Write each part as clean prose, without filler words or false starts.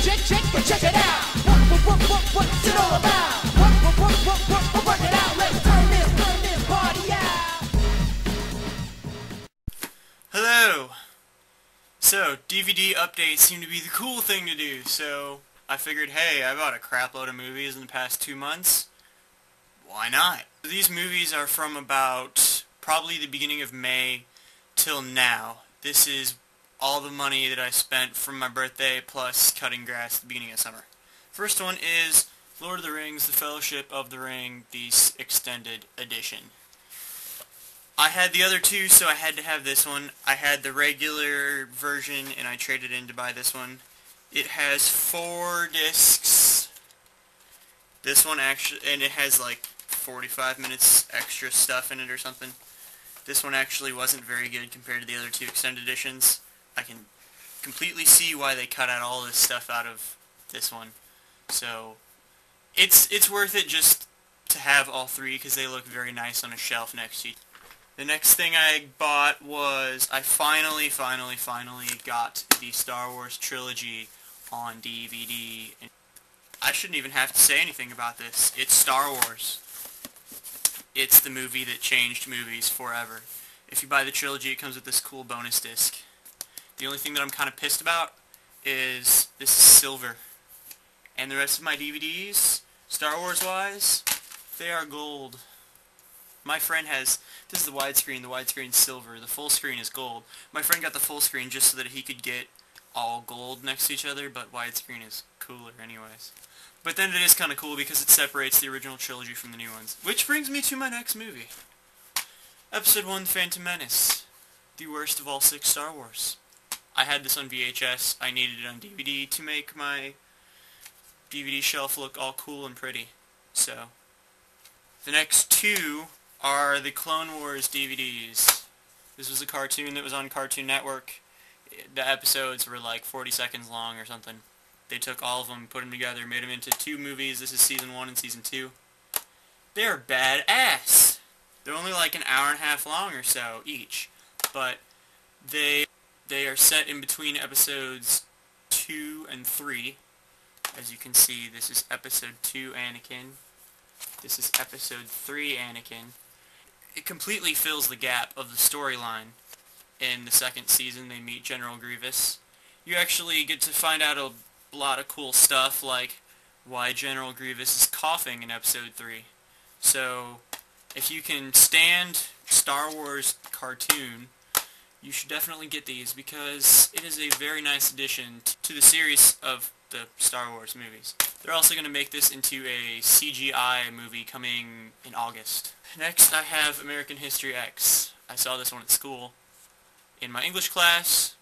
check it out. What's it all about? Work it out. Let's turn this party out. Hello! So, DVD updates seem to be the cool thing to do, so I figured, hey, I bought a crap load of movies in the past 2 months. Why not? These movies are from about probably the beginning of May till now. This is all the money that I spent from my birthday plus cutting grass at the beginning of summer. First one is Lord of the Rings, The Fellowship of the Ring, the extended edition. I had the other two, so I had to have this one. I had the regular version, and I traded in to buy this one. It has 4 discs. This one actually, and it has like 45 minutes extra stuff in it or something. This one actually wasn't very good compared to the other 2 extended editions. I can completely see why they cut out all this stuff out of this one. So, it's worth it just to have all 3 because they look very nice on a shelf next to each. The next thing I bought was, I finally got the Star Wars trilogy on DVD. And I shouldn't even have to say anything about this. It's Star Wars. It's the movie that changed movies forever. If you buy the trilogy, it comes with this cool bonus disc. The only thing that I'm kind of pissed about is this is silver. And the rest of my DVDs, Star Wars-wise, they are gold. My friend has, this is the widescreen's silver, the full screen is gold. My friend got the full screen just so that he could get all gold next to each other, but widescreen is cooler anyways. But then it is kind of cool because it separates the original trilogy from the new ones. Which brings me to my next movie. Episode 1, Phantom Menace. The worst of all 6 Star Wars. I had this on VHS, I needed it on DVD to make my DVD shelf look all cool and pretty. So, the next 2 are the Clone Wars DVDs. This was a cartoon that was on Cartoon Network. The episodes were like 40 seconds long or something. They took all of them, put them together, made them into 2 movies. This is Season 1 and Season 2. They're badass. They're only like an hour and a half long or so each. But they are set in between episodes 2 and 3. As you can see, this is Episode 2 Anakin. This is Episode 3 Anakin. It completely fills the gap of the storyline. In the second season, they meet General Grievous. You actually get to find out a lot of cool stuff, like why General Grievous is coughing in Episode 3. So, if you can stand Star Wars cartoon, you should definitely get these, because it is a very nice addition to the series of the Star Wars movies. They're also going to make this into a CGI movie coming in August. Next, I have American History X. I saw this one at school. In my English class,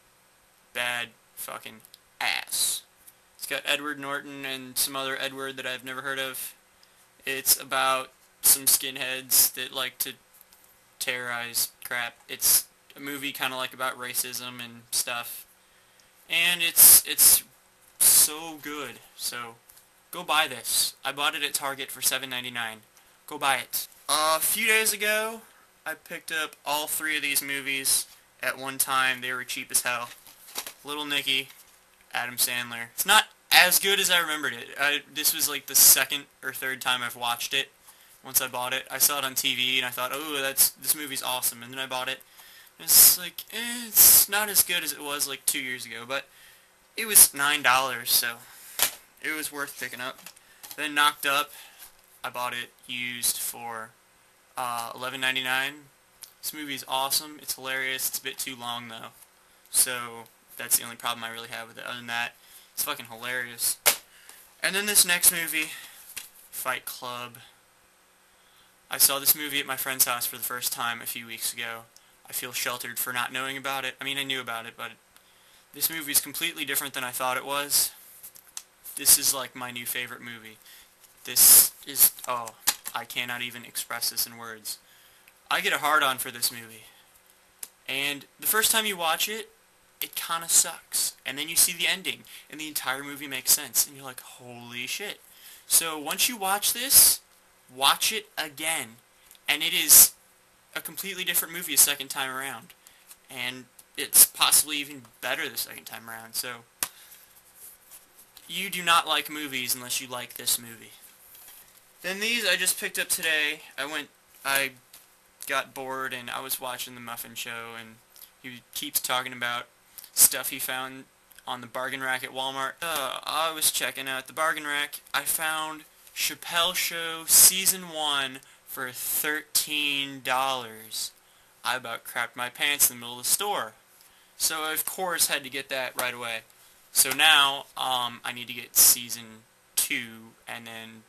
bad fucking ass. It's got Edward Norton and some other Edward that I've never heard of. It's about some skinheads that like to terrorize crap. It's a movie kind of like about racism and stuff. And it's so good. So, go buy this. I bought it at Target for $7.99. Go buy it. A few days ago, I picked up all 3 of these movies at one time. They were cheap as hell. Little Nicky, Adam Sandler. It's not as good as I remembered it. This was like the 2nd or 3rd time I've watched it. Once I bought it, I saw it on TV and I thought, oh, this movie's awesome. And then I bought it. And it's like, it's not as good as it was like 2 years ago, but it was $9, so it was worth picking up. Then Knocked Up, I bought it used for $11.99. This movie is awesome. It's hilarious. It's a bit too long, though. So, that's the only problem I really have with it. Other than that, it's fucking hilarious. And then this next movie, Fight Club. I saw this movie at my friend's house for the first time a few weeks ago. I feel sheltered for not knowing about it. I mean, I knew about it, but this movie is completely different than I thought it was. This is like my new favorite movie. This is, oh, I cannot even express this in words. I get a hard-on for this movie. And the first time you watch it, it kind of sucks. And then you see the ending, and the entire movie makes sense. And you're like, holy shit. So once you watch this, watch it again. And it is a completely different movie a second time around. And it's possibly even better the second time around. So you do not like movies unless you like this movie. Then these I just picked up today. I got bored and I was watching The Muffin Show, and he keeps talking about stuff he found on the bargain rack at Walmart. I was checking out the bargain rack. I found Chappelle Show Season 1 for $13. I about crapped my pants in the middle of the store. So I, of course, had to get that right away. So now, I need to get Season 2 and then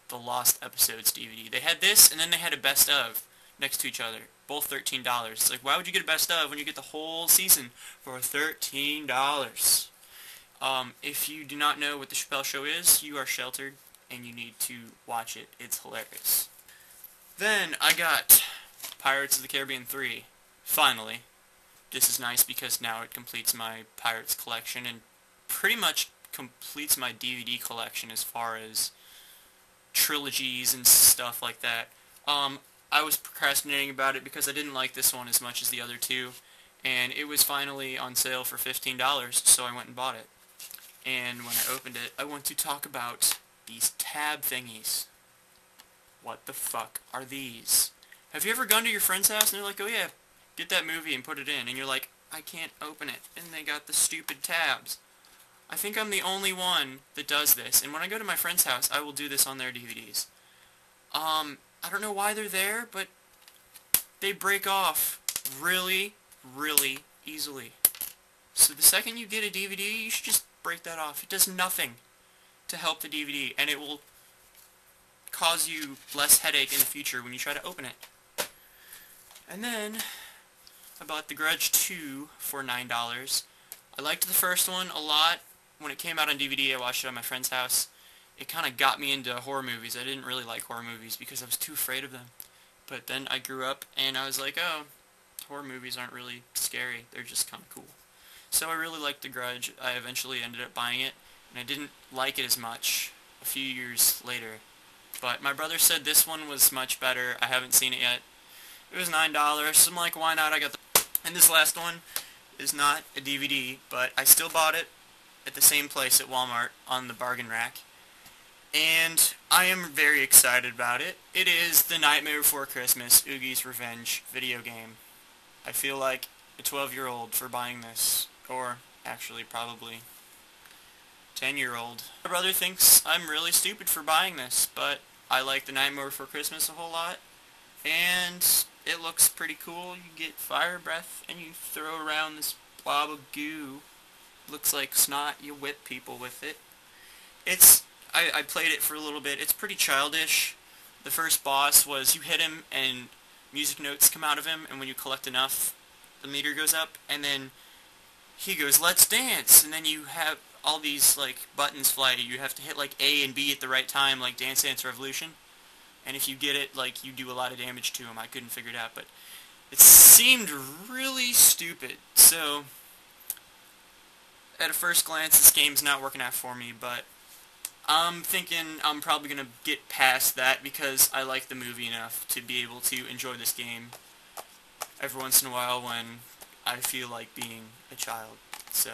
the Lost Episodes DVD. They had this, and then they had a best of next to each other. Both $13. It's like, why would you get a best of when you get the whole season for $13? If you do not know what the Chappelle Show is, you are sheltered, and you need to watch it. It's hilarious. Then I got Pirates of the Caribbean 3, finally. This is nice because now it completes my Pirates collection and pretty much completes my DVD collection as far as trilogies and stuff like that. I was procrastinating about it because I didn't like this one as much as the other two, and it was finally on sale for $15, so I went and bought it. And when I opened it, I want to talk about these tab thingies. What the fuck are these? Have you ever gone to your friend's house and they're like, oh yeah, get that movie and put it in, and you're like, I can't open it, and they got the stupid tabs. I think I'm the only one that does this, and when I go to my friend's house, I will do this on their DVDs. I don't know why they're there, but they break off really, really easily. So the second you get a DVD, you should just break that off. It does nothing to help the DVD, and it will cause you less headache in the future when you try to open it. And then I bought The Grudge 2 for $9. I liked the first one a lot. When it came out on DVD, I watched it at my friend's house. It kind of got me into horror movies. I didn't really like horror movies because I was too afraid of them. But then I grew up and I was like, oh, horror movies aren't really scary. They're just kind of cool. So I really liked The Grudge. I eventually ended up buying it, and I didn't like it as much a few years later. But my brother said this one was much better. I haven't seen it yet. It was $9, so I'm like, why not? And this last one is not a DVD, but I still bought it at the same place at Walmart on the bargain rack. And I am very excited about it. It is The Nightmare Before Christmas, Oogie's Revenge video game. I feel like a 12-year-old for buying this, or actually probably 10-year-old. My brother thinks I'm really stupid for buying this, but I like The Nightmare Before Christmas a whole lot, and it looks pretty cool. You get fire breath, and you throw around this blob of goo. Looks like snot. You whip people with it. I played it for a little bit. It's pretty childish. The first boss was you hit him, and music notes come out of him, and when you collect enough, the meter goes up, and then he goes, let's dance, and then you have all these, like, buttons fly at you. You have to hit, like, A and B at the right time, like Dance Dance Revolution. And if you get it, like, you do a lot of damage to him. I couldn't figure it out, but it seemed really stupid. So, at a first glance, this game's not working out for me, but I'm thinking I'm probably going to get past that because I like the movie enough to be able to enjoy this game every once in a while when I feel like being a child. So